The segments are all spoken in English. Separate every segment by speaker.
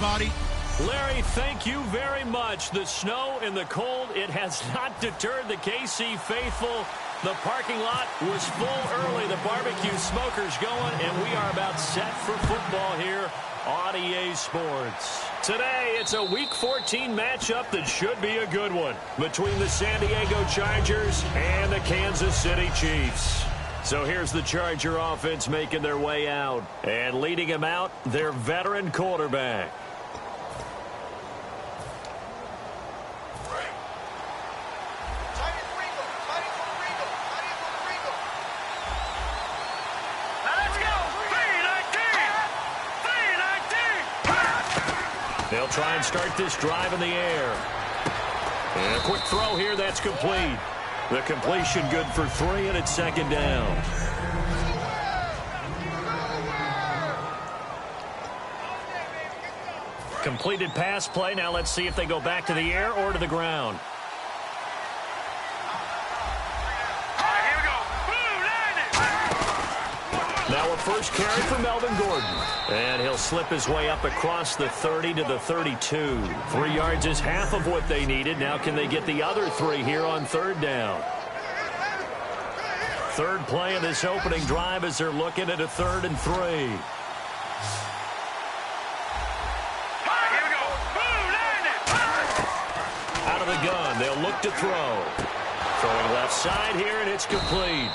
Speaker 1: everybody.
Speaker 2: Larry, thank you very much. The snow and the cold, it has not deterred the KC faithful. The parking lot was full early. The barbecue smoker's going, and we are about set for football here on EA Sports. Today, it's a Week 14 matchup that should be a good one between the San Diego Chargers and the Kansas City Chiefs. So here's the Charger offense making their way out, and leading them out, their veteran quarterback. They'll try and start this drive in the air. And a quick throw here, that's complete. The completion good for 3, and it's second down. Completed pass play. Now let's see if they go back to the air or to the ground. Now a first carry for Melvin Gordon. And he'll slip his way up across the 30 to the 32. 3 yards is half of what they needed. Now can they get the other 3 here on third down? Third play of this opening drive as they're looking at a 3rd and 3. Out of the gun, they'll look to throw. Throwing left side here, and it's complete.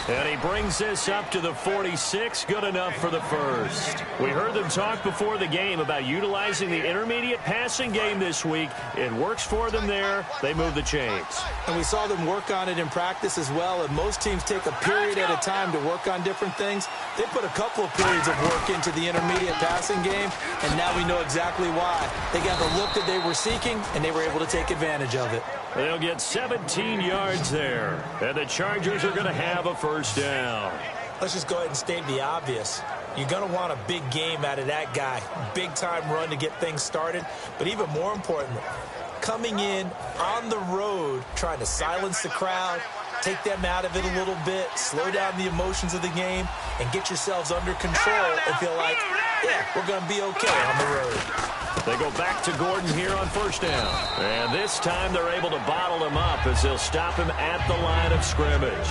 Speaker 2: And he brings this up to the 46, good enough for the first. We heard them talk before the game about utilizing the intermediate passing game this week. It works for them there. They move the chains.
Speaker 3: And we saw them work on it in practice as well. And most teams take a period at a time to work on different things. They put a couple of periods of work into the intermediate passing game, and now we know exactly why. They got the look that they were seeking, and they were able to take advantage of it.
Speaker 2: They'll get 17 yards there, and the Chargers are going to have a first down.
Speaker 3: Let's just go ahead and state the obvious. You're going to want a big game out of that guy. Big-time run to get things started. But even more importantly, coming in on the road, trying to silence the crowd, take them out of it a little bit, slow down the emotions of the game, and get yourselves under control and feel like, yeah, we're going to be okay on the road.
Speaker 2: They go back to Gordon here on first down. And this time they're able to bottle him up as they'll stop him at the line of scrimmage.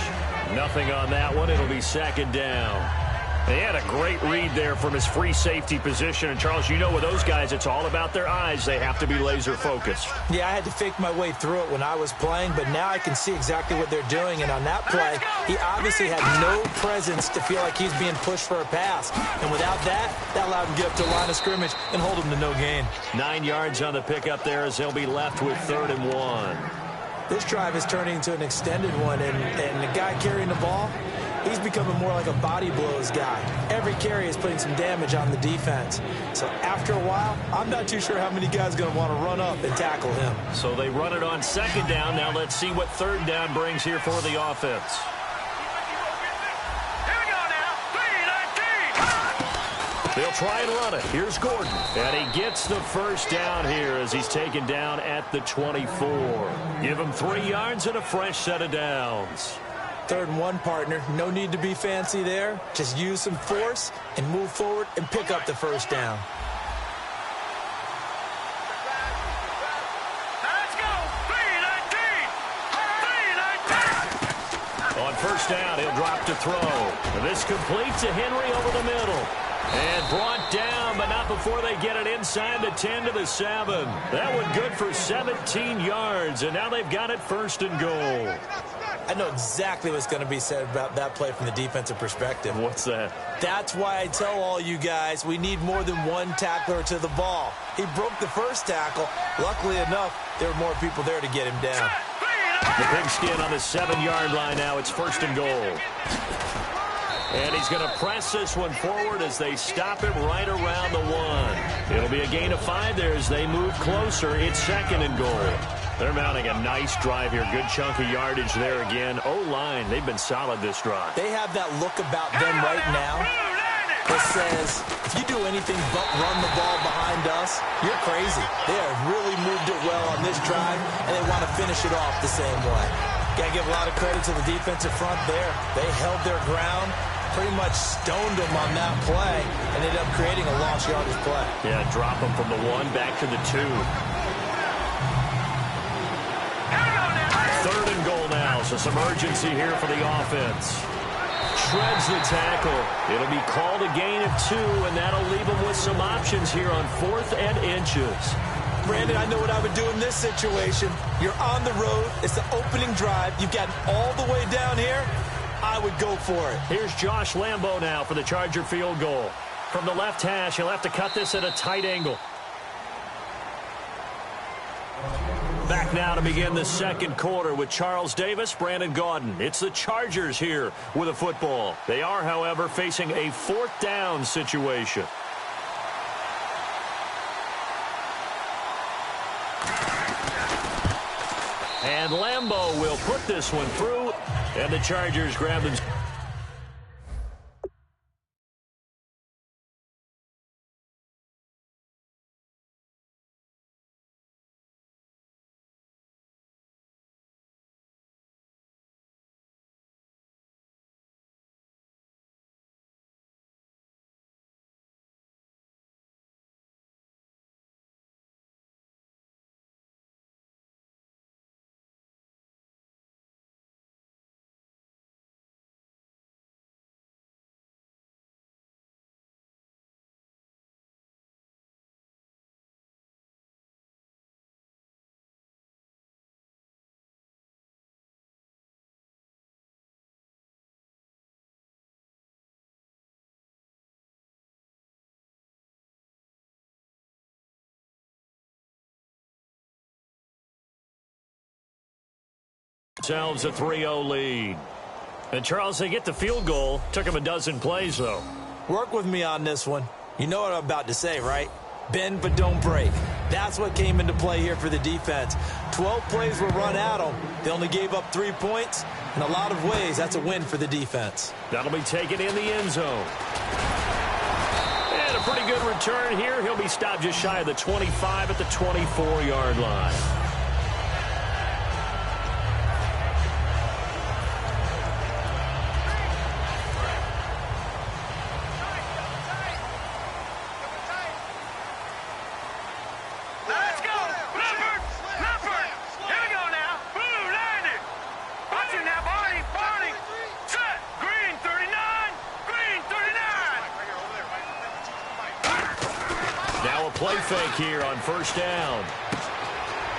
Speaker 2: Nothing on that one. It'll be second down. They had a great read there from his free safety position. And, Charles, you know with those guys, it's all about their eyes. They have to be laser-focused.
Speaker 3: Yeah, I had to fake my way through it when I was playing, but now I can see exactly what they're doing. And on that play, he obviously had no presence to feel like he's being pushed for a pass. And without that, that allowed him to get up to the line of scrimmage and hold him to no gain.
Speaker 2: 9 yards on the pickup there as they'll be left with 3rd and 1.
Speaker 3: This drive is turning into an extended one, and the guy carrying the ball, he's becoming more like a body blows guy. Every carry is putting some damage on the defense. So after a while, I'm not too sure how many guys are going to want to run up and tackle him.
Speaker 2: So they run it on second down. Now let's see what third down brings here for the offense. They'll try and run it. Here's Gordon. And he gets the first down here as he's taken down at the 24. Give him 3 yards and a fresh set of downs.
Speaker 3: 3rd and 1, partner. No need to be fancy there. Just use some force and move forward and pick up the first down.
Speaker 2: On first down, he'll drop to throw. This completes to Henry over the middle. And brought down, but not before they get it inside the 10 to the 7. That one good for 17 yards, and now they've got it 1st and goal.
Speaker 3: I know exactly what's going to be said about that play from the defensive perspective.
Speaker 2: What's that?
Speaker 3: That's why I tell all you guys we need more than one tackler to the ball. He broke the first tackle. Luckily enough, there were more people there to get him down.
Speaker 2: The pigskin on the 7-yard line now. It's 1st and goal. And he's going to press this one forward as they stop him right around the 1. It'll be a gain of 5 there as they move closer. It's 2nd and goal. They're mounting a nice drive here. Good chunk of yardage there again. O-line, they've been solid this drive.
Speaker 3: They have that look about them right now that says, if you do anything but run the ball behind us, you're crazy. They have really moved it well on this drive, and they want to finish it off the same way. Got to give a lot of credit to the defensive front there. They held their ground, pretty much stoned him on that play and ended up creating a lost yardage play.
Speaker 2: Yeah, drop him from the 1 back to the 2. 3rd and goal now, so some urgency here for the offense. Shreds the tackle. It'll be called a gain of 2, and that'll leave them with some options here on 4th and inches.
Speaker 3: Brandon, I know what I would do in this situation. You're on the road. It's the opening drive. You've gotten all the way down here. I would go for it.
Speaker 2: Here's Josh Lambo now for the Charger field goal. From the left hash, he'll have to cut this at a tight angle. Back now to begin the second quarter with Charles Davis, Brandon Gaudin. It's the Chargers here with a football. They are, however, facing a 4th down situation. And Lambo will put this one through, and the Chargers grab them. Themselves a 3-0 lead. And Charles, they get the field goal. Took them a dozen plays, though.
Speaker 3: Work with me on this one. You know what I'm about to say, right? Bend but don't break. That's what came into play here for the defense. 12 plays were run at them. They only gave up 3 points. In a lot of ways, that's a win for the defense.
Speaker 2: That'll be taken in the end zone. And a pretty good return here. He'll be stopped just shy of the 25 at the 24-yard line. Play fake here on 1st down.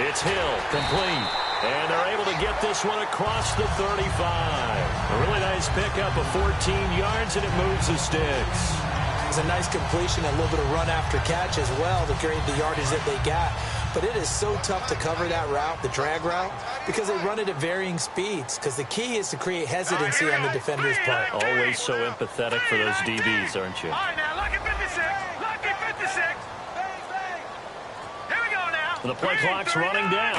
Speaker 2: It's Hill, complete. And they're able to get this one across the 35. A really nice pickup of 14 yards, and it moves the sticks.
Speaker 3: It's a nice completion, a little bit of run after catch as well to create the yardage that they got. But it is so tough to cover that route, the drag route, because they run it at varying speeds. Because the key is to create hesitancy on the defender's part.
Speaker 2: Always so empathetic for those DBs, aren't you?
Speaker 1: All right, now, lucky 56. Lucky 56.
Speaker 2: The play clock's running down.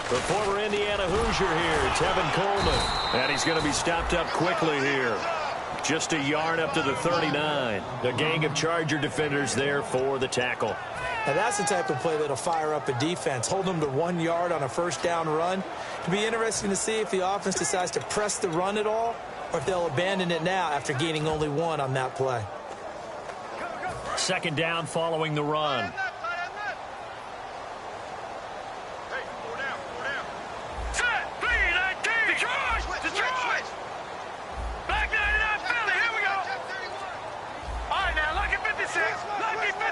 Speaker 2: The former Indiana Hoosier here, Tevin Coleman. And he's going to be stopped up quickly here. Just a yard up to the 39. A gang of Charger defenders there for the tackle.
Speaker 3: Now that's the type of play that'll fire up a defense. Hold them to 1 yard on a 1st down run. It'll be interesting to see if the offense decides to press the run at all, or if they'll abandon it now after gaining only 1 on that play.
Speaker 2: 2nd down following the run.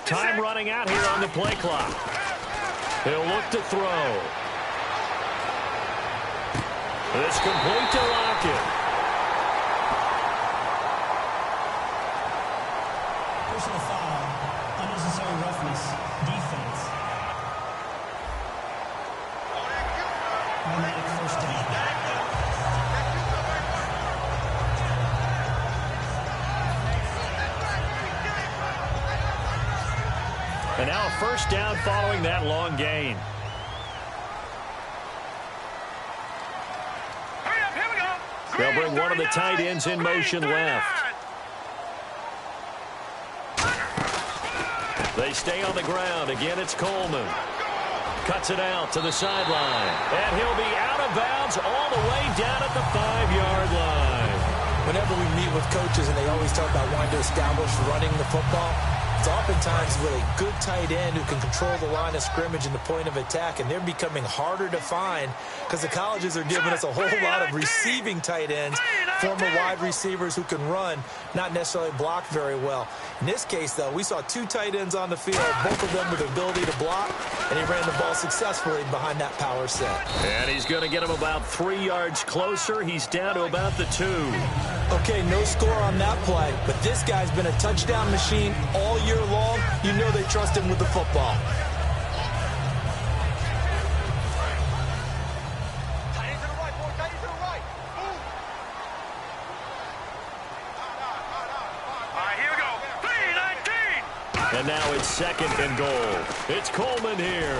Speaker 2: Time running out here on the play clock. He'll look to throw. It's complete to Lockett.
Speaker 4: Personal foul, unnecessary roughness, defense. Automatic 1st down.
Speaker 2: And now a 1st down following that long gain. They'll bring one of the tight ends in motion left. They stay on the ground. Again, it's Coleman. Cuts it out to the sideline. And he'll be out of bounds all the way down at the 5-yard line.
Speaker 3: Whenever we meet with coaches and they always talk about wanting to establish running the football, it's oftentimes with a good tight end who can control the line of scrimmage and the point of attack, and they're becoming harder to find because the colleges are giving us a whole lot of receiving tight ends, former wide receivers who can run, not necessarily block very well. In this case, though, we saw two tight ends on the field, both of them with the ability to block, and he ran the ball successfully behind that power set.
Speaker 2: And he's going to get him about 3 yards closer. He's down to about the 2.
Speaker 3: Okay, no score on that play, but this guy's been a touchdown machine all year long. You know they trust him with the football.
Speaker 2: And now it's 2nd and goal. It's Coleman here.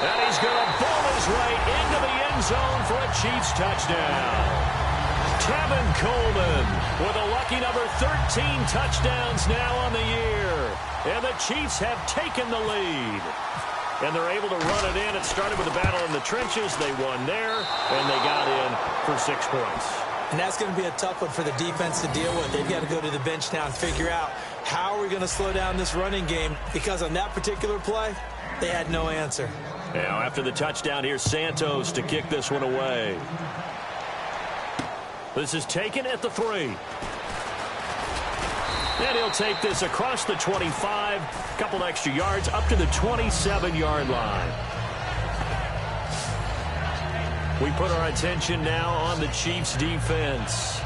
Speaker 2: And he's going to bowl his way into the end zone for a Chiefs touchdown. Tevin Coleman with a lucky number 13 touchdowns now on the year. And the Chiefs have taken the lead. And they're able to run it in. It started with a battle in the trenches. They won there, and they got in for 6 points.
Speaker 3: And that's going to be a tough one for the defense to deal with. They've got to go to the bench now and figure out how are we going to slow down this running game, because on that particular play, they had no answer.
Speaker 2: Now after the touchdown, here's Santos to kick this one away. This is taken at the 3. And he'll take this across the 25, a couple extra yards up to the 27-yard line. We put our attention now on the Chiefs' defense.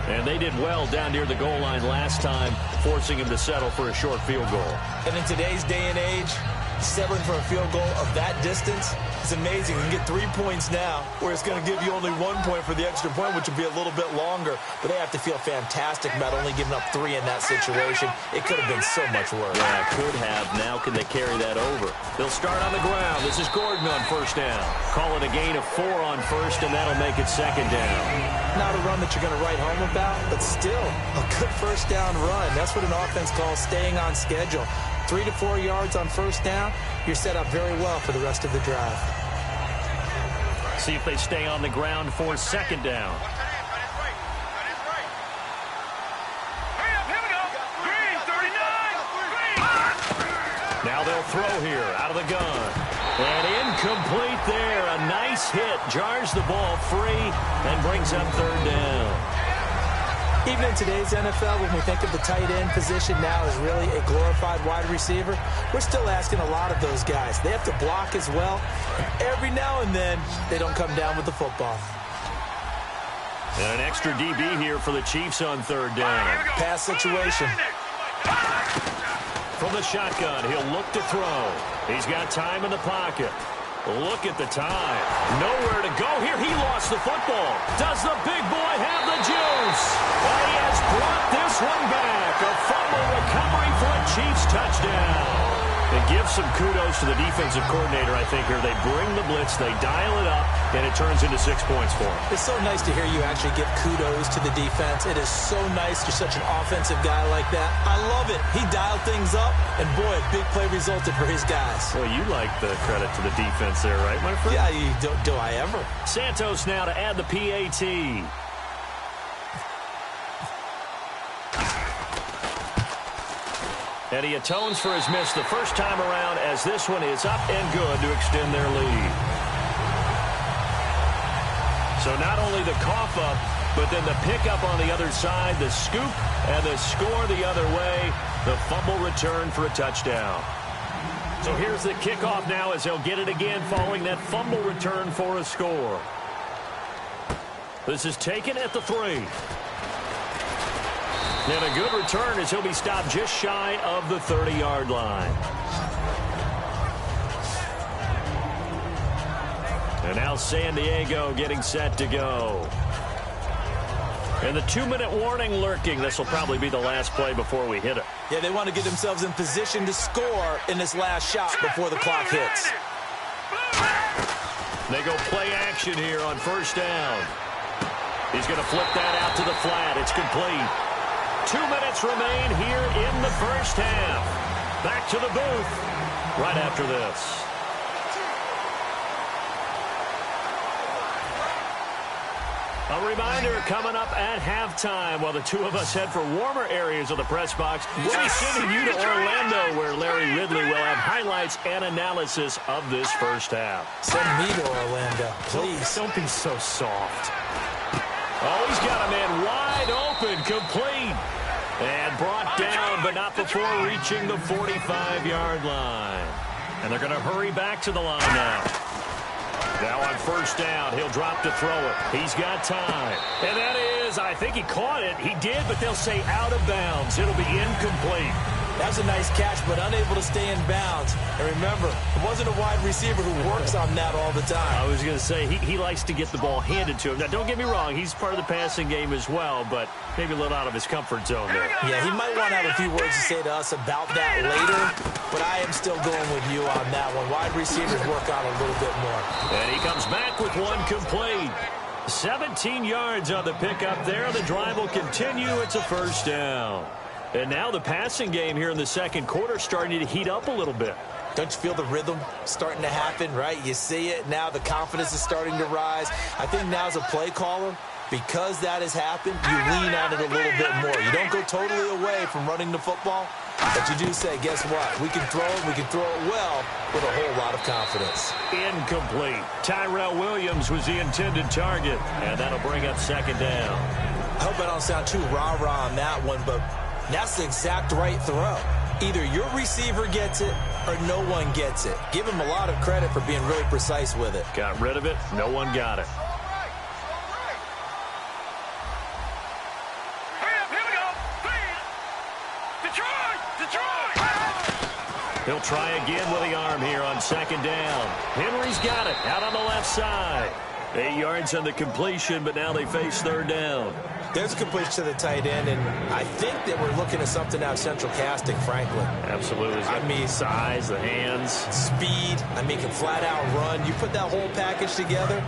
Speaker 2: And they did well down near the goal line last time, forcing him to settle for a short field goal.
Speaker 3: And in today's day and age, settling for a field goal of that distance is amazing. You can get 3 points now, where it's going to give you only 1 point for the extra point, which will be a little bit longer. But they have to feel fantastic about only giving up 3 in that situation. It could have been so much worse.
Speaker 2: Yeah, could have. Now can they carry that over? They'll start on the ground. This is Gordon on 1st down. Call it a gain of 4 on 1st, and that'll make it 2nd down.
Speaker 3: Not a run that you're going to write home about, but still a good 1st down run. That's what an offense calls staying on schedule. 3 to 4 yards on 1st down, you're set up very well for the rest of the drive.
Speaker 2: See if they stay on the ground for 2nd down. Now they'll throw here out of the gun. And incomplete there. A nice hit. Jars the ball free and brings up 3rd down.
Speaker 3: Even in today's NFL, when we think of the tight end position now as really a glorified wide receiver, we're still asking a lot of those guys. They have to block as well. And every now and then, they don't come down with the football.
Speaker 2: And an extra DB here for the Chiefs on 3rd down.
Speaker 3: Pass situation.
Speaker 2: From the shotgun, he'll look to throw. He's got time in the pocket. Look at the time. Nowhere to go here. He lost the football. Does the big boy have the juice? And he has brought this one back. A fumble recovery for a Chiefs touchdown. It gives some kudos to the defensive coordinator, I think, here. They bring the blitz, they dial it up, and it turns into 6 points for him.
Speaker 3: It's so nice to hear you actually give kudos to the defense. It is so nice. You're such an offensive guy like that. I love it. He dialed things up, and boy, a big play resulted for his guys.
Speaker 2: Well, you like the credit to the defense there, right, my friend?
Speaker 3: Yeah, do I ever?
Speaker 2: Santos now to add the PAT. And he atones for his miss the first time around, as this one is up and good to extend their lead. So not only the cough up, but then the pickup on the other side, the scoop, and the score the other way. The fumble return for a touchdown. So here's the kickoff now as they'll get it again following that fumble return for a score. This is taken at the 3. And a good return as he'll be stopped just shy of the 30-yard line. And now San Diego getting set to go. And the 2-minute warning lurking. This will probably be the last play before we hit it.
Speaker 3: Yeah, they want to get themselves in position to score in this last shot before the clock hits.
Speaker 2: They go play action here on 1st down. He's going to flip that out to the flat. It's complete. 2 minutes remain here in the 1st half. Back to the booth right after this. A reminder coming up at halftime while the two of us head for warmer areas of the press box. We'll be sending you to Orlando where Larry Ridley will have highlights and analysis of this first half.
Speaker 3: Send me to Orlando, please.
Speaker 2: Don't be so soft. Oh, he's got a man wide open, complete. And brought down, but not before reaching the 45-yard line. And they're going to hurry back to the line now. Now on first down, he'll drop to throw it. He's got time. And that is, I think he caught it. He did, but they'll say out of bounds. It'll be incomplete.
Speaker 3: That's a nice catch, but unable to stay in bounds. And remember, it wasn't a wide receiver who works on that all the time.
Speaker 2: I was going to say, he likes to get the ball handed to him. Now, don't get me wrong. He's part of the passing game as well, but maybe a little out of his comfort zone there.
Speaker 3: Yeah, he might want to have a few words to say to us about that later, but I am still going with you on that one. Wide receivers work on a little bit more.
Speaker 2: And he comes back with one complete. 17 yards on the pickup there. The drive will continue. It's a first down. And now the passing game here in the second quarter starting to heat up a little bit.
Speaker 3: Don't you feel the rhythm starting to happen, right? You see it. Now the confidence is starting to rise. I think now as a play caller, because that has happened, you lean on it a little bit more. You don't go totally away from running the football, but you do say, guess what? We can throw it. We can throw it well with a whole lot of confidence.
Speaker 2: Incomplete. Tyrell Williams was the intended target, and that'll bring up second down.
Speaker 3: I hope I don't sound too rah-rah on that one, but that's the exact right throw. Either your receiver gets it or no one gets it. Give him a lot of credit for being really precise with it.
Speaker 2: Got rid of it. No one got it. He'll try again with the arm here on second down. Henry's got it out on the left side. 8 yards on the completion, but now they face third down.
Speaker 3: There's a completion to the tight end, and I think that we're looking at something out of central casting, frankly.
Speaker 2: Absolutely.
Speaker 3: I mean,
Speaker 2: size, the hands.
Speaker 3: Speed. I mean, can flat out run. You put that whole package together,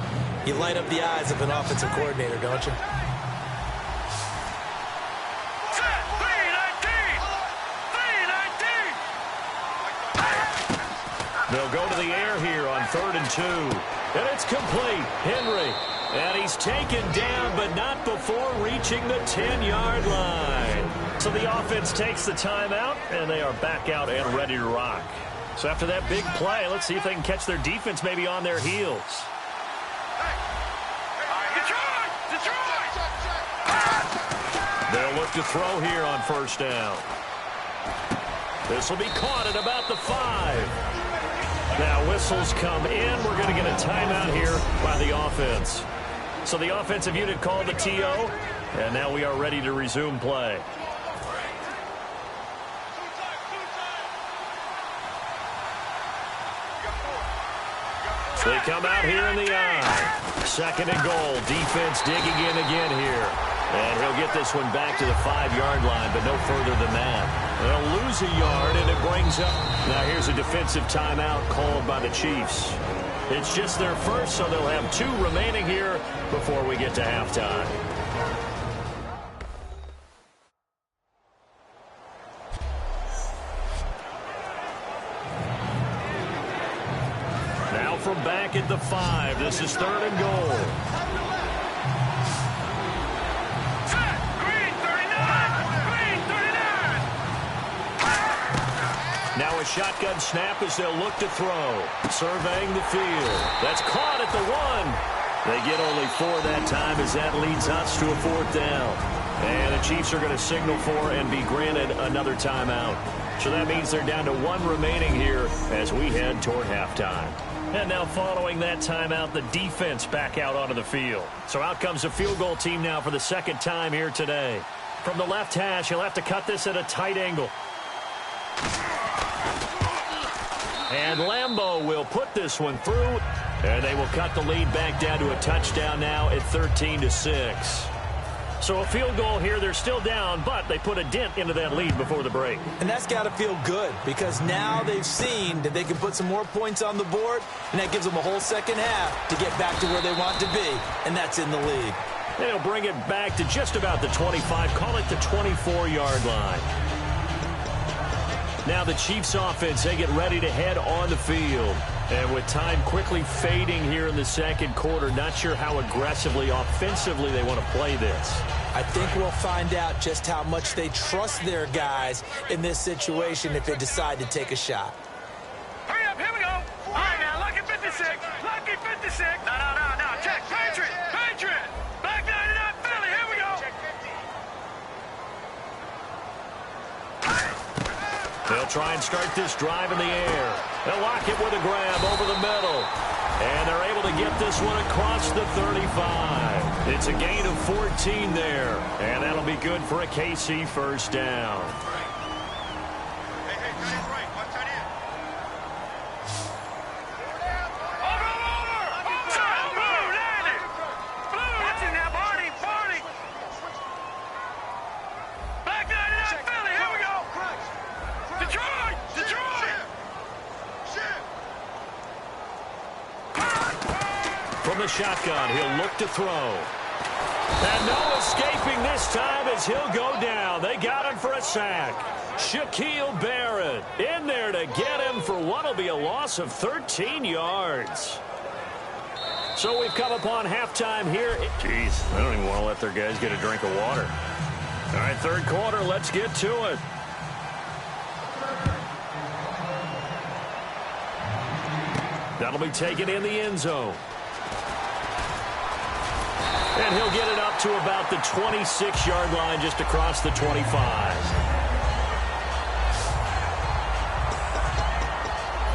Speaker 3: you light up the eyes of an offensive coordinator, don't you?
Speaker 2: They'll go to the air here on 3rd and 2. And it's complete. Henry. And he's taken down, but not before reaching the 10-yard line. So the offense takes the timeout, and they are back out and ready to rock. So after that big play, let's see if they can catch their defense maybe on their heels. They'll look to throw here on first down. This will be caught at about the 5. Now whistles come in. We're going to get a timeout here by the offense. So the offensive unit called the TO, and now we are ready to resume play. They come out here in the eye. Second and goal. Defense digging in again here. And he'll get this one back to the 5-yard line, but no further than that. They'll lose a yard, and it brings up. Now here's a defensive timeout called by the Chiefs. It's just their first, so they'll have 2 remaining here before we get to halftime. Now from back at the 5, this is 3rd and goal. Now a shotgun snap as they'll look to throw. Surveying the field. That's caught at the 1. They get only 4 that time as that leads us to a 4th down. And the Chiefs are going to signal for and be granted another timeout. So that means they're down to 1 remaining here as we head toward halftime. And now following that timeout, the defense back out onto the field. So out comes the field goal team now for the second time here today. From the left hash, he'll have to cut this at a tight angle. And Lambeau will put this one through, and they will cut the lead back down to a touchdown now at 13-6. So a field goal here. They're still down, but they put a dent into that lead before the break.
Speaker 3: And that's got to feel good because now they've seen that they can put some more points on the board, and that gives them a whole second half to get back to where they want to be, and that's in the lead.
Speaker 2: They'll bring it back to just about the 25, call it the 24-yard line. Now the Chiefs offense, they get ready to head on the field. And with time quickly fading here in the second quarter, not sure how aggressively, offensively they want to play this.
Speaker 3: I think we'll find out just how much they trust their guys in this situation if they decide to take a shot.
Speaker 1: Hurry up, here we go. All right, now, lucky 56. Lucky 56. No. Check. Patriot. Back 99, Philly. Here we go.
Speaker 2: They'll try and start this drive in the air. They'll lock it with a grab over the middle. And they're able to get this one across the 35. It's a gain of 14 there. And that'll be good for a KC first down. From the shotgun, he'll look to throw. And no escaping this time as he'll go down. They got him for a sack. Shaquille Barrett in there to get him for what will be a loss of 13 yards. So we've come upon halftime here. Jeez, I don't even want to let their guys get a drink of water. All right, third quarter, let's get to it. That'll be taken in the end zone. And he'll get it up to about the 26-yard line, just across the 25.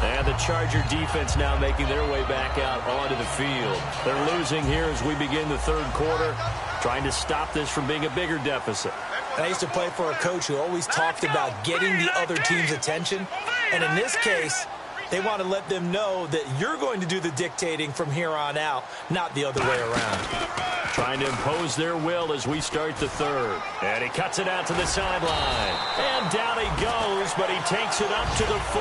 Speaker 2: And the Charger defense now making their way back out onto the field. They're losing here as we begin the third quarter, trying to stop this from being a bigger deficit.
Speaker 3: I used to play for a coach who always talked about getting the other team's attention. And in this case, they want to let them know that you're going to do the dictating from here on out, not the other way around.
Speaker 2: Trying to impose their will as we start the third. And he cuts it out to the sideline. And down he goes, but he takes it up to the 40.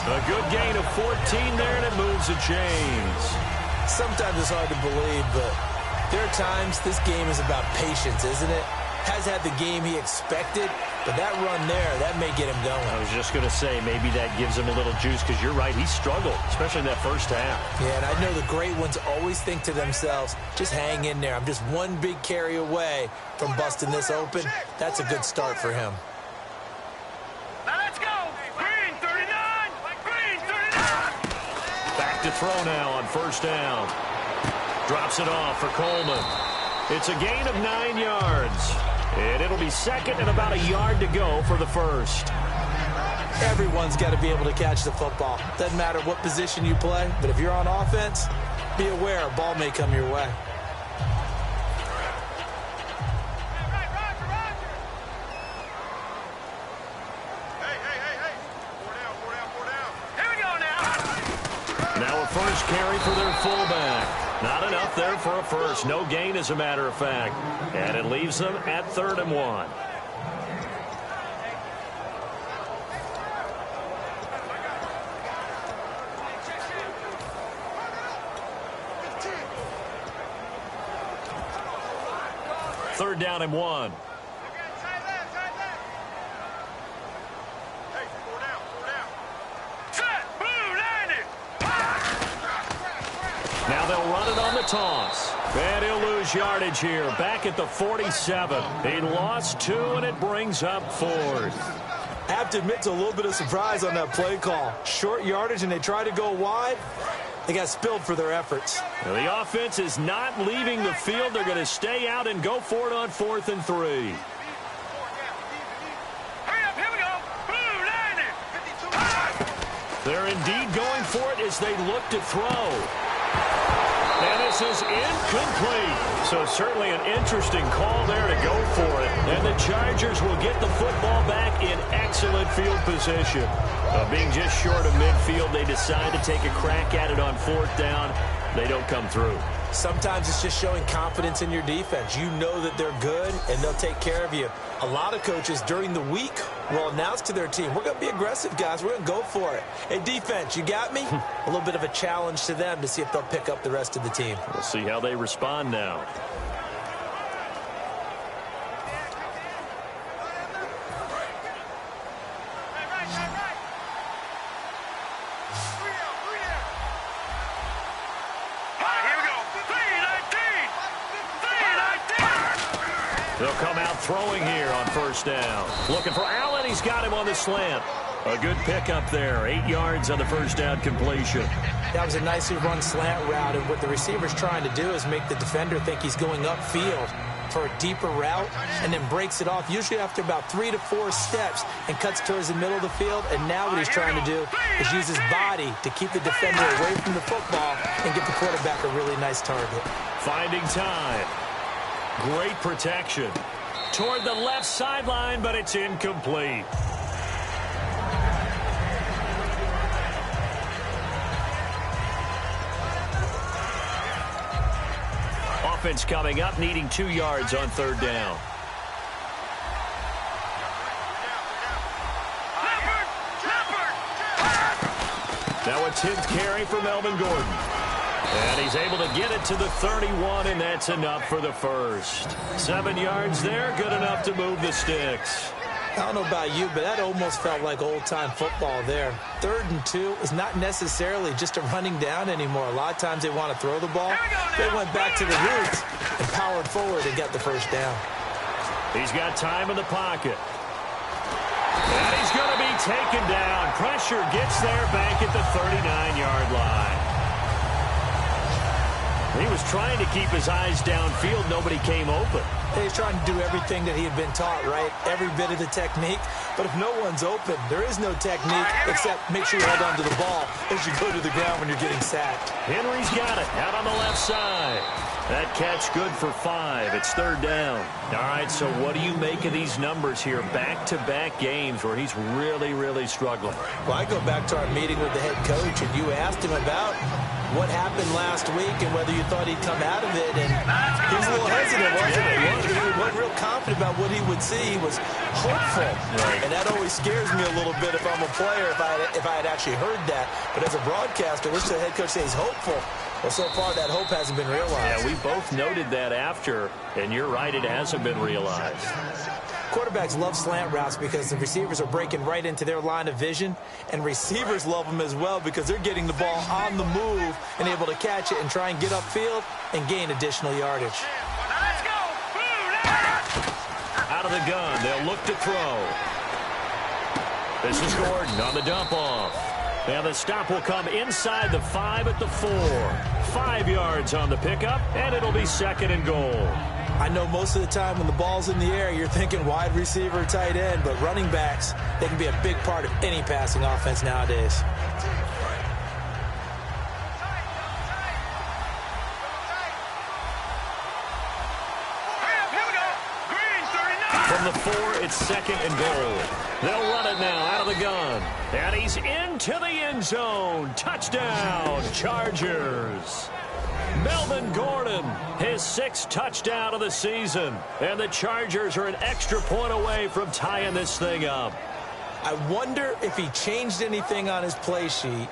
Speaker 2: A good gain of 14 there, and it moves the chains.
Speaker 3: Sometimes it's hard to believe, but there are times this game is about patience, isn't it? Has had the game he expected, but that run there, that may get him going.
Speaker 2: I was just going to say, maybe that gives him a little juice, because you're right, he struggled, especially in that first half.
Speaker 3: Yeah, and I know the great ones always think to themselves, just hang in there. I'm just one big carry away from busting this open. That's a good start for him.
Speaker 1: Now let's go. Green 39. Green 39.
Speaker 2: Back to throw now on first down. Drops it off for Coleman. It's a gain of 9 yards. And it'll be second and about a yard to go for the first.
Speaker 3: Everyone's got to be able to catch the football. Doesn't matter what position you play, but if you're on offense, be aware a ball may come your way.
Speaker 1: Hey. 4 down. Here we go now.
Speaker 2: Now a first carry for their fullback. Not enough there for a first. No gain, as a matter of fact. And it leaves them at 3rd and 1. Third down and 1. Now they'll run it on the toss. And he'll lose yardage here. Back at the 47. He lost 2, and it brings up 4th.
Speaker 3: I have to admit to a little bit of surprise on that play call. Short yardage, and they try to go wide. They got spilled for their efforts.
Speaker 2: Now the offense is not leaving the field. They're going to stay out and go for it on 4th and 3.
Speaker 1: Hurry up, here we go. Blue 90.
Speaker 2: They're indeed going for it as they look to throw. And this is incomplete. So certainly an interesting call there to go for it. And the Chargers will get the football back in excellent field position. Being just short of midfield, they decide to take a crack at it on 4th down. They don't come through.
Speaker 3: Sometimes it's just showing confidence in your defense. You know that they're good, and they'll take care of you. A lot of coaches during the week will announce to their team, we're going to be aggressive, guys. We're going to go for it. Hey, defense, you got me? A little bit of a challenge to them to see if they'll pick up the rest of the team.
Speaker 2: We'll see how they respond now.
Speaker 1: Right.
Speaker 2: They'll come out throwing here on first down. Looking for Allen. He's got him on the slant. A good pickup there. 8 yards on the first down completion.
Speaker 3: That was a nicely run slant route, and what the receiver's trying to do is make the defender think he's going upfield for a deeper route, and then breaks it off, usually after about 3 to 4 steps, and cuts towards the middle of the field. And now what he's trying to do is use his body to keep the defender away from the football and give the quarterback a really nice target.
Speaker 2: Finding time. Great protection. Toward the left sideline, but it's incomplete. Offense coming up, needing 2 yards on third down. Now a 10th carry for Melvin Gordon. And he's able to get it to the 31, and that's enough for the first. 7 yards there, good enough to move the sticks.
Speaker 3: I don't know about you, but that almost felt like old-time football there. 3rd and 2 is not necessarily just a running down anymore. A lot of times they want to throw the ball. They went back to the roots and powered forward and got the first down.
Speaker 2: He's got time in the pocket. And he's going to be taken down. Pressure gets there back at the 39-yard line. He was trying to keep his eyes downfield. Nobody came open.
Speaker 3: He's trying to do everything that he had been taught, right? Every bit of the technique. But if no one's open, there is no technique except make sure you hold on to the ball as you go to the ground when you're getting sacked.
Speaker 2: Henry's got it out on the left side. That catch good for 5. It's third down. All right, so what do you make of these numbers here? Back-to-back games where he's really, really struggling.
Speaker 3: Well, I go back to our meeting with the head coach, and you asked him about what happened last week and whether you thought he'd come out of it. And he was a little hesitant, wasn't he? He wasn't real confident about what he would see. He was hopeful. Right. And that always scares me a little bit if I'm a player, if I had actually heard that. But as a broadcaster, listen to the head coach say he's hopeful. Well, so far, that hope hasn't been realized.
Speaker 2: Yeah, we both noted that after, and you're right, it hasn't been realized.
Speaker 3: Quarterbacks love slant routes because the receivers are breaking right into their line of vision, and receivers love them as well because they're getting the ball on the move and able to catch it and try and get upfield and gain additional yardage.
Speaker 1: Let's go!
Speaker 2: Out of the gun, they'll look to throw. This is Gordon on the dump-off. And the stop will come inside the 5 at the 4. 5 yards on the pickup, and it'll be 2nd and goal.
Speaker 3: I know most of the time when the ball's in the air, you're thinking wide receiver, tight end, but running backs, they can be a big part of any passing offense nowadays.
Speaker 2: From the 4, it's 2nd and goal. They'll run it now out of the gun. And he's into the end zone. Touchdown, Chargers. Melvin Gordon, his 6th touchdown of the season. And the Chargers are an extra point away from tying this thing up.
Speaker 3: I wonder if he changed anything on his play sheet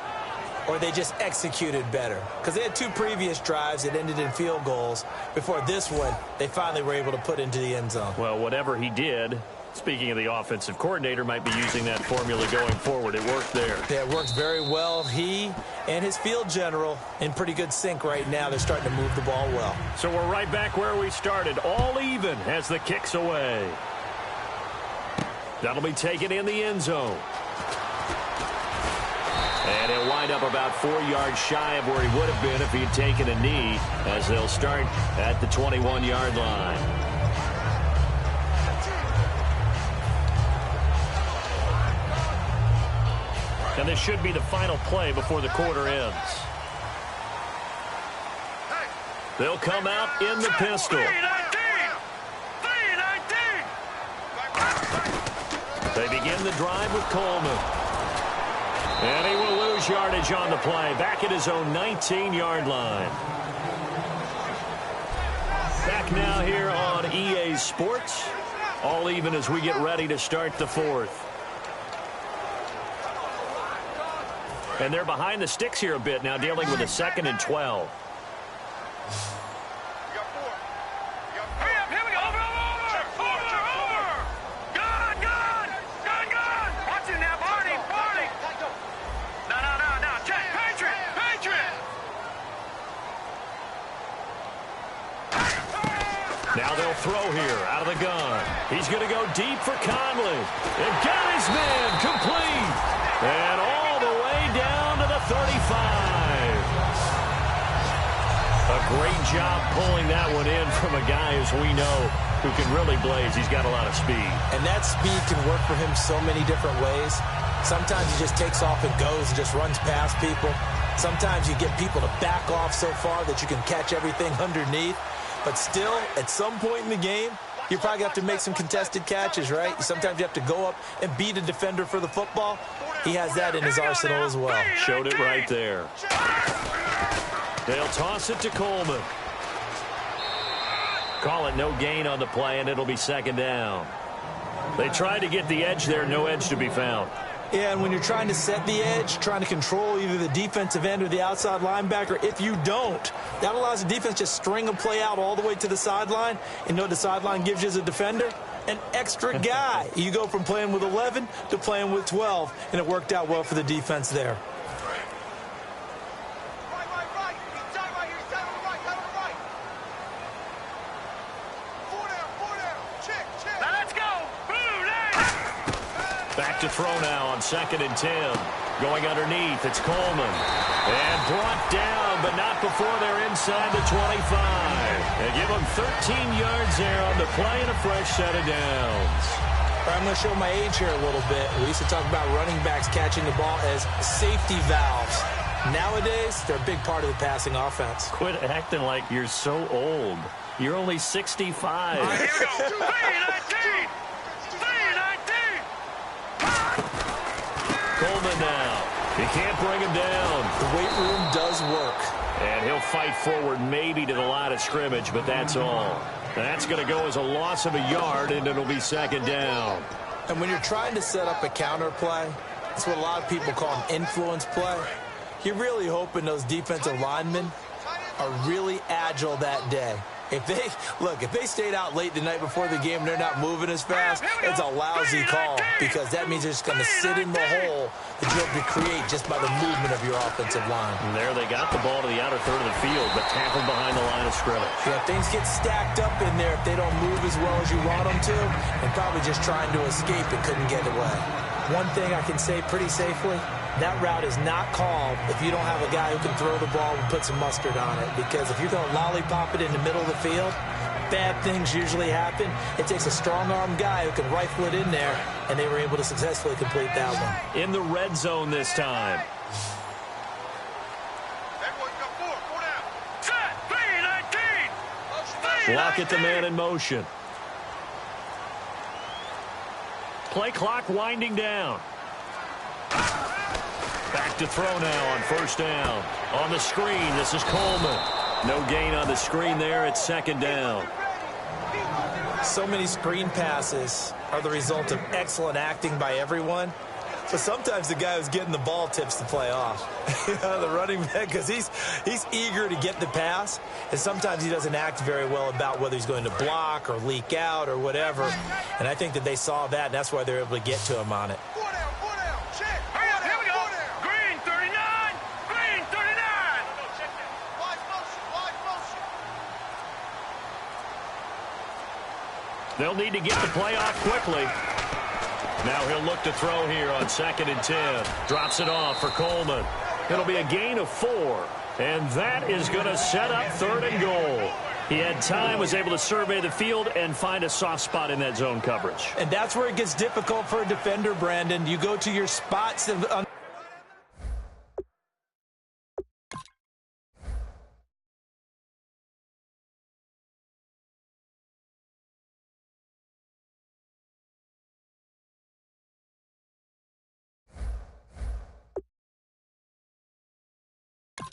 Speaker 3: or they just executed better. Because they had 2 previous drives that ended in field goals. Before this one, they finally were able to put into the end zone.
Speaker 2: Well, whatever he did, speaking of the offensive coordinator, might be using that formula going forward. It worked there.
Speaker 3: Yeah, it works very well. He and his field general in pretty good sync right now. They're starting to move the ball well.
Speaker 2: So we're right back where we started. All even as the kick's away. That'll be taken in the end zone. And he'll wind up about 4 yards shy of where he would have been if he had taken a knee, as they'll start at the 21-yard line. And this should be the final play before the quarter ends. They'll come out in the pistol. They begin the drive with Coleman. And he will lose yardage on the play, back at his own 19-yard line. Back now here on EA Sports. All even as we get ready to start the 4th. And they're behind the sticks here a bit now, dealing with a 2nd and 12. Now they'll throw here out of the gun. He's going to go deep for Conley. And got his man complete. And all the way down to the 35. A great job pulling that one in from a guy, as we know, who can really blaze. He's got a lot of speed.
Speaker 3: And that speed can work for him so many different ways. Sometimes he just takes off and goes and just runs past people. Sometimes you get people to back off so far that you can catch everything underneath. But still, at some point in the game, you probably have to make some contested catches, right? Sometimes you have to go up and beat a defender for the football. He has that in his arsenal as well.
Speaker 2: Showed it right there. They'll toss it to Coleman. Call it no gain on the play, and it'll be second down. They tried to get the edge there, no edge to be found.
Speaker 3: Yeah, and when you're trying to set the edge, trying to control either the defensive end or the outside linebacker, if you don't, that allows the defense to just string a play out all the way to the sideline. And you know what the sideline gives you as a defender? An extra guy. You go from playing with 11 to playing with 12, and it worked out well for the defense there.
Speaker 2: Back to throw now on 2nd and 10. Going underneath, it's Coleman. And brought down, but not before they're inside the 25. And give them 13 yards there on the play and a fresh set of downs.
Speaker 3: I'm going to show my age here a little bit. We used to talk about running backs catching the ball as safety valves. Nowadays, they're a big part of the passing offense.
Speaker 2: Quit acting like you're so old. You're only 65.
Speaker 1: Here we go. 3-19.
Speaker 2: Coleman now. He can't bring him down.
Speaker 3: The weight room does work.
Speaker 2: And he'll fight forward maybe to the line of scrimmage, but that's all. That's going to go as a loss of a yard, and it'll be second down.
Speaker 3: And when you're trying to set up a counter play, that's what a lot of people call an influence play. You're really hoping those defensive linemen are really agile that day. If they stayed out late the night before the game and they're not moving as fast, it's a lousy call because that means they're just going to sit in the hole that you have to create just by the movement of your offensive line.
Speaker 2: And there they got the ball to the outer third of the field, but tackled behind the line of scrimmage.
Speaker 3: Yeah, things get stacked up in there if they don't move as well as you want them to, and probably just trying to escape and couldn't get away. One thing I can say pretty safely, that route is not called if you don't have a guy who can throw the ball and put some mustard on it. Because if you're going to lollipop it in the middle of the field, bad things usually happen. It takes a strong-arm guy who can rifle it in there, and they were able to successfully complete that one.
Speaker 2: In the red zone this time. Block at the man in motion. Play clock winding down. Back to throw now on first down. On the screen, this is Coleman. No gain on the screen there. It's second down.
Speaker 3: So many screen passes are the result of excellent acting by everyone. But sometimes the guy who's getting the ball tips the play off. The running back, because he's eager to get the pass, and sometimes he doesn't act very well about whether he's going to block or leak out or whatever. And I think that they saw that, and that's why they're able to get to him on it.
Speaker 2: They'll need to get the play off quickly. Now he'll look to throw here on 2nd and 10. Drops it off for Coleman. It'll be a gain of 4. And that is going to set up 3rd and goal. He had time, was able to survey the field and find a soft spot in that zone coverage.
Speaker 3: And that's where it gets difficult for a defender, Brandon. You go to your spots on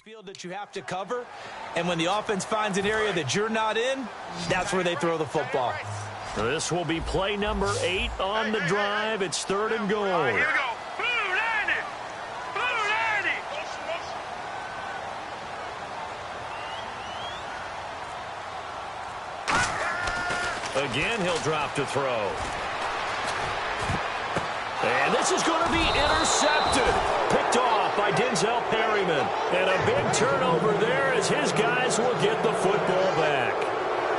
Speaker 3: field that you have to cover, and when the offense finds an area that you're not in, that's where they throw the football.
Speaker 2: This will be play number 8 on the drive. It's 3rd and goal.
Speaker 1: Here we go. Blue 90. Blue 90.
Speaker 2: Again, he'll drop to throw. And this is going to be intercepted. Picked off by Denzel Perryman. And a big turnover there as his guys will get the football back.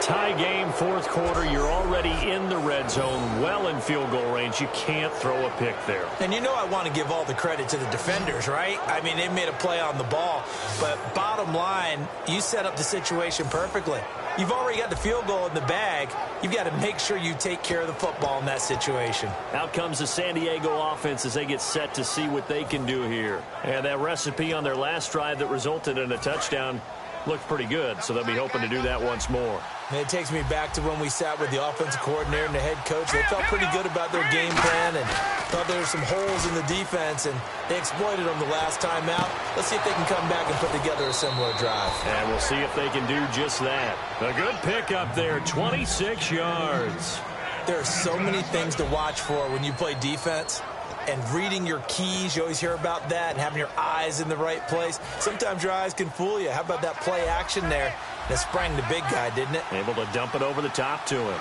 Speaker 2: tie game, fourth quarter. You're already in the red zone, well in field goal range. You can't throw a pick there.
Speaker 3: And you know I want to give all the credit to the defenders, right? I mean, they made a play on the ball. But bottom line, you set up the situation perfectly. You've already got the field goal in the bag. You've got to make sure you take care of the football in that situation.
Speaker 2: Out comes the San Diego offense as they get set to see what they can do here. And that recipe on their last drive that resulted in a touchdown looked pretty good, so they'll be hoping to do that once more.
Speaker 3: And it takes me back to when we sat with the offensive coordinator and the head coach. They felt pretty good about their game plan and thought there were some holes in the defense, and they exploited them the last time out. Let's see if they can come back and put together a similar drive.
Speaker 2: And we'll see if they can do just that. A good pickup there, 26 yards.
Speaker 3: There are so many things to watch for when you play defense. And reading your keys, you always hear about that, and having your eyes in the right place. Sometimes your eyes can fool you. How about that play action there? That sprang the big guy, didn't it?
Speaker 2: Able to dump it over the top to him.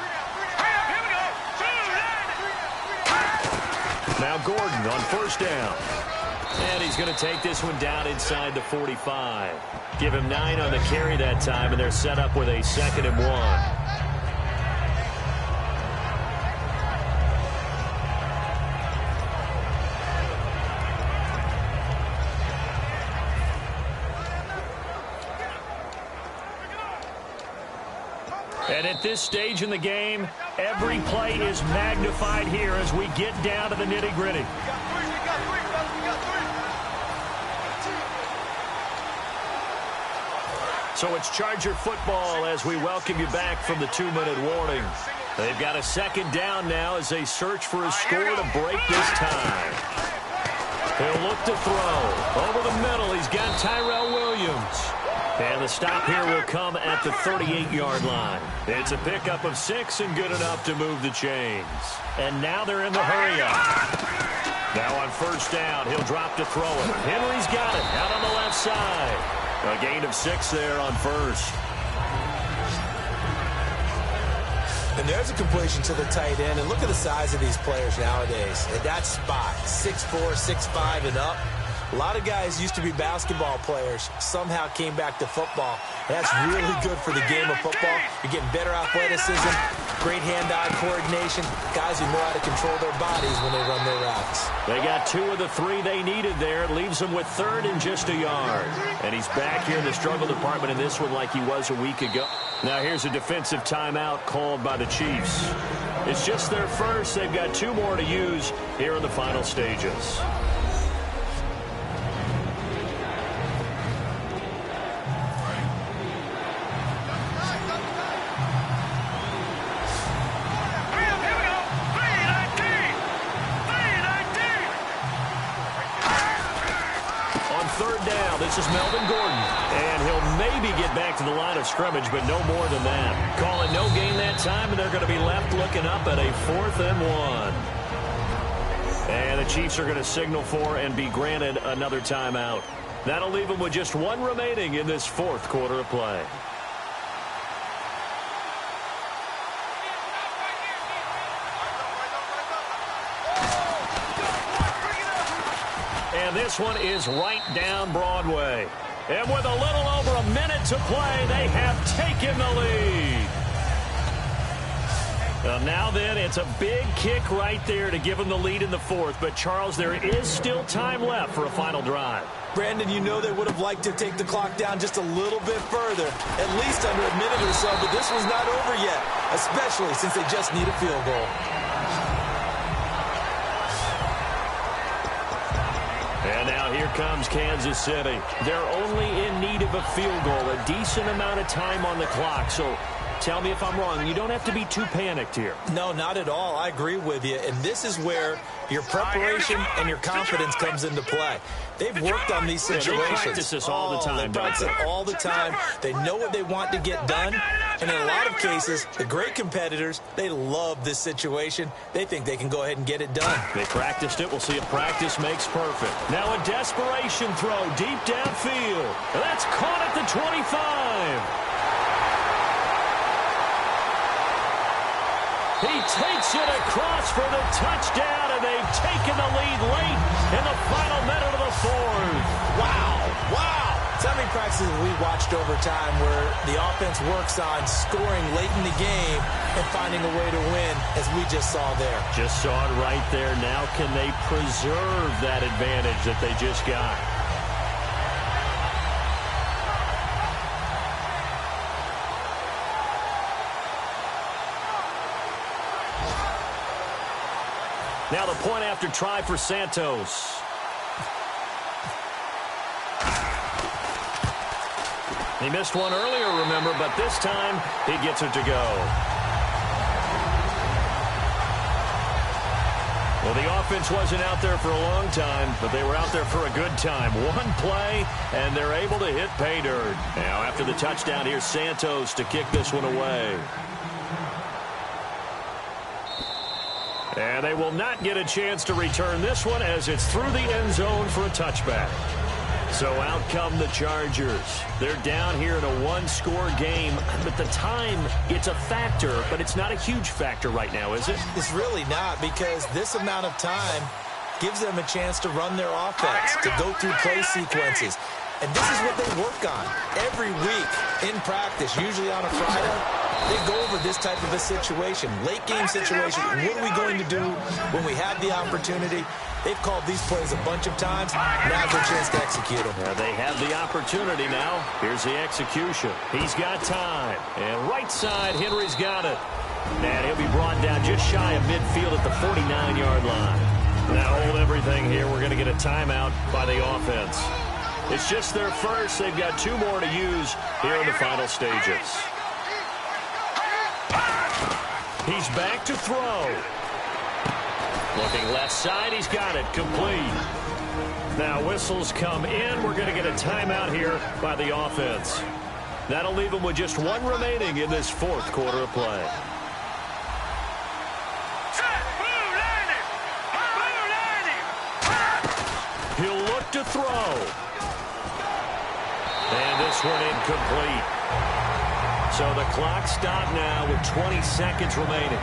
Speaker 2: Now Gordon on first down. And he's going to take this one down inside the 45. Give him 9 on the carry that time, and they're set up with a 2nd and 1. And at this stage in the game, every play is magnified here as we get down to the nitty-gritty. So it's Charger football as we welcome you back from the 2-minute warning. They've got a 2nd down now as they search for a score to break this tie. He'll look to throw. Over the middle, he's got Tyrell Williams. And the stop here will come at the 38-yard line. It's a pickup of 6 and good enough to move the chains. And now they're in the hurry-up. Now on first down, he'll drop to throw it. Henry's got it out on the left side. A gain of 6 there on first.
Speaker 3: And there's a completion to the tight end. And look at the size of these players nowadays. At that spot, 6'4", 6'5", and up. A lot of guys used to be basketball players, somehow came back to football. And that's really good for the game of football. You're getting better athleticism, great hand-eye coordination, guys who know how to control their bodies when they run their routes.
Speaker 2: They got 2 of the 3 they needed there. It leaves them with 3rd and just a yard. And he's back here in the struggle department in this one like he was a week ago. Now here's a defensive timeout called by the Chiefs. It's just their first. They've got 2 more to use here in the final stages. This is Melvin Gordon, and he'll maybe get back to the line of scrimmage, but no more than that. Calling no gain that time, and they're going to be left looking up at a 4th and 1. And the Chiefs are going to signal for and be granted another timeout. That'll leave them with just 1 remaining in this 4th quarter of play. And this one is right down Broadway. And with a little over a minute to play, they have taken the lead. Now then, it's a big kick right there to give them the lead in the 4th. But, Charles, there is still time left for a final drive.
Speaker 3: Brandon, you know they would have liked to take the clock down just a little bit further, at least under a minute or so. But this one's not over yet, especially since they just need a field goal.
Speaker 2: And now here comes Kansas City. They're only in need of a field goal, a decent amount of time on the clock. So tell me if I'm wrong. You don't have to be too panicked here.
Speaker 3: No, not at all. I agree with you. And this is where your preparation and your confidence comes into play. They've worked on these situations.
Speaker 2: They practice this all the time.
Speaker 3: They practice it all the time. They know what they want to get done. And in a lot of cases, the great competitors, they love this situation. They think they can go ahead and get it done.
Speaker 2: They practiced it. We'll see if practice makes perfect. Now a desperation throw deep downfield. That's caught at the 25. He takes it across for the touchdown, and they've taken the lead late in the final minute of the 4th.
Speaker 3: Wow. Wow. So many practices we watched over time where the offense works on scoring late in the game and finding a way to win, as we just saw there.
Speaker 2: Just saw it right there. Now can they preserve that advantage that they just got? Now the point after try for Santos. He missed one earlier, remember, but this time he gets it to go. Well, the offense wasn't out there for a long time, but they were out there for a good time. One play, and they're able to hit pay dirt. Now, after the touchdown, here's Santos to kick this one away. And they will not get a chance to return this one as it's through the end zone for a touchback. So out come the Chargers. They're down here in a one-score game, but the time, it's a factor, but it's not a huge factor right now, is it?
Speaker 3: It's really not, because this amount of time gives them a chance to run their offense, to go through play sequences. And this is what they work on every week in practice, usually on a Friday. They go over this type of a situation, late-game situation. What are we going to do when we have the opportunity? They've called these plays a bunch of times. Now's their chance to execute them.
Speaker 2: They have the opportunity now. Here's the execution. He's got time. And right side, Henry's got it. And he'll be brought down just shy of midfield at the 49-yard line. Now hold everything here. We're going to get a timeout by the offense. It's just their first. They've got two more to use here in the final stages. He's back to throw. Looking left side, he's got it, complete. Now whistles come in. We're going to get a timeout here by the offense. That'll leave them with just one remaining in this fourth quarter of play. He'll look to throw. And this one incomplete. So the clock stopped now with 20 seconds remaining.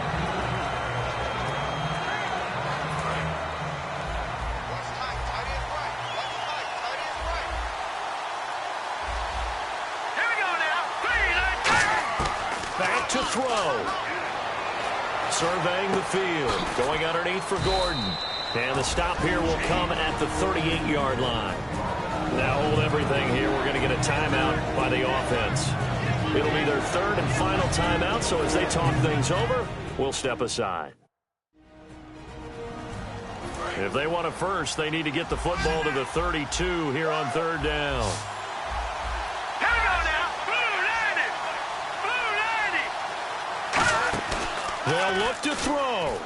Speaker 2: Back to throw. Surveying the field. Going underneath for Gordon. And the stop here will come at the 38-yard line. Now hold everything here. We're going to get a timeout by the offense. It'll be their third and final timeout, so as they talk things over, we'll step aside. If they want a first, they need to get the football to the 32 here on third down. They'll look to throw.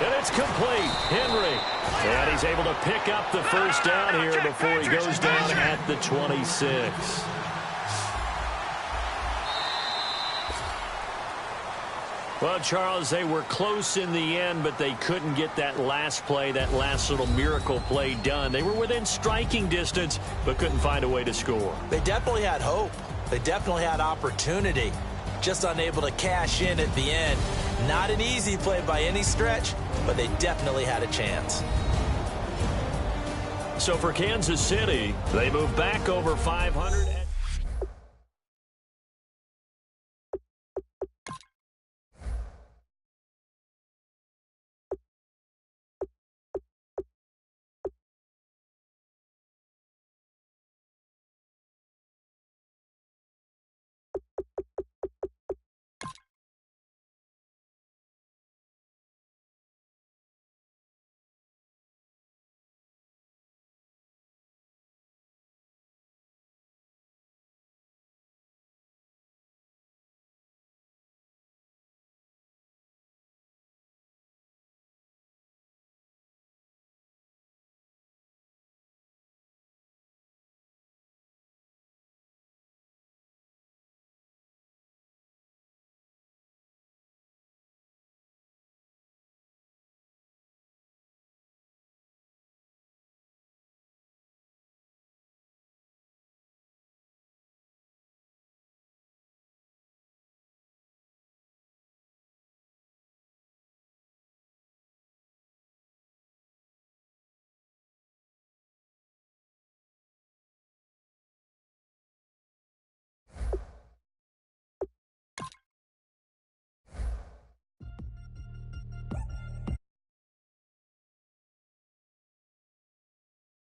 Speaker 2: And it's complete. Henry. And he's able to pick up the first down here before he goes down at the 26. Well, Charles, they were close in the end, but they couldn't get that last play, that last little miracle play done. They were within striking distance, but couldn't find a way to score.
Speaker 3: They definitely had hope. They definitely had opportunity. Just unable to cash in at the end. Not an easy play by any stretch, but they definitely had a chance.
Speaker 2: So for Kansas City, they move back over 500.